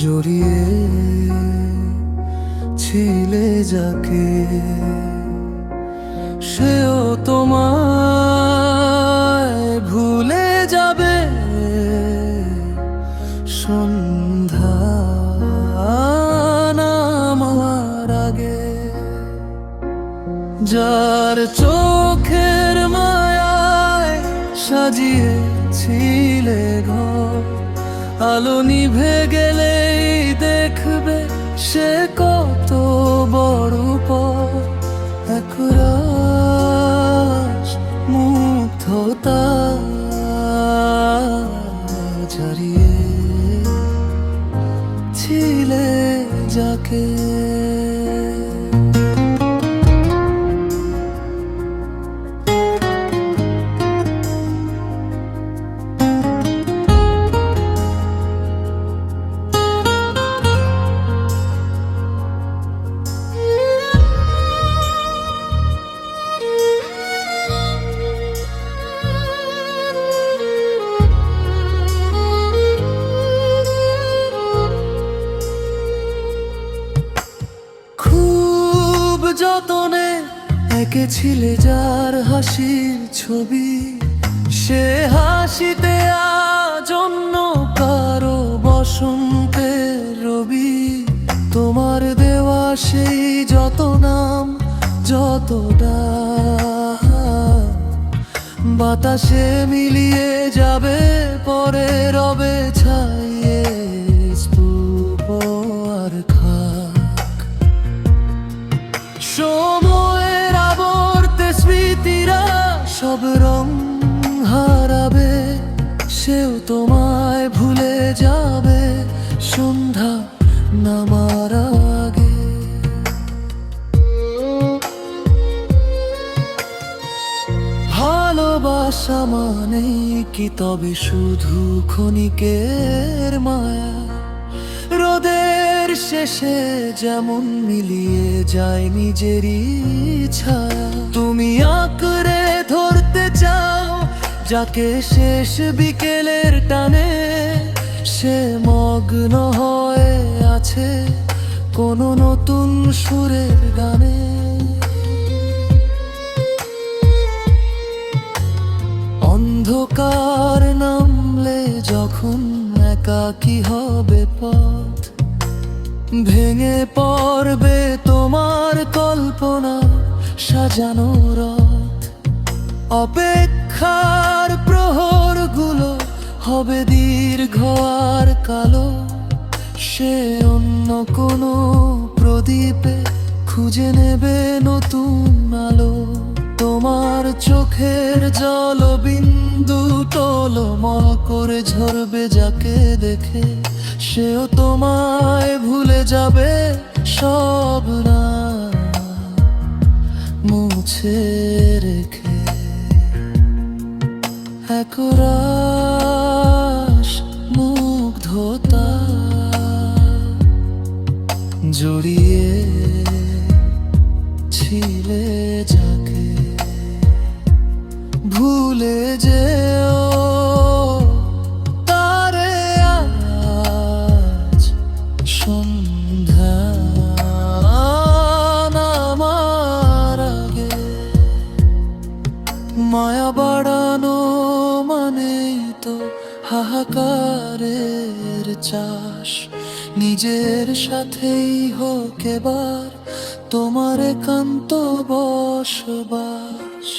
জড়িয়ে ছিলে যাকে, সেও তোমায় ভুলে যাবে সন্ধ্যা নামার আগে। যার চোখের মায়ায় সাজিয়েছিলে ঘর, আলো নিভে গেলেই দেখবে সে কত বড় পথ। একরাশ মুগ্ধতা জড়িয়ে ছিলে যাকে। যতনে এঁকেছিলে যার হাসির ছবি, সে হাসিতে আজ অন্য কারো বসন্তের রবি। তোমার দেওয়া সেই যত নাম যত ডাক বাতাসে মিলিয়ে যাবে, পরে রবে ছাইয়ে স্তূপ আর খাক। সময়ের আবর্তে স্মৃতিরা সব রং হারাবে, সেও তোমায় ভুলে যাবে সন্ধ্যা নামার আগে। ভালোবাসা মানেই কি তবে শুধু ক্ষণিকের মায়া? রোদের শেষে যেমন মিলিয়ে যায় নিজেরই ছায়া। তুমি আঁকড়ে ধরতে চাও যাকে শেষ বিকেলের টানে, সে মগ্ন হয়ে আছে কোনো নতুন সুরের গানে। অন্ধকার নামলে যখন একাকী হবে পথ, ভেঙে পড়বে তোমার কল্পনা সাজানো রথ। অপেক্ষার প্রহরগুলো হবে দীর্ঘ আর কালো, সে অন্য কোনো প্রদীপে খুঁজে নেবে নতুন আলো। তোমার চোখের জলবিন্দু টলমল করে ঝরবে যাকে দেখে, সেও তোমায় ভুলে যাবে সব না মুছে রেখে। একরাশ মুগ্ধতা জড়িয়ে ছিলে যাকে, ভুলে যেও তারে আজ সন্ধ্যা নামার আগে। মায়া বাড়ানো মানেই তো হাহাকারের চাষ, নিজের সাথেই হোক এবার তোমার একান্ত বসবাস।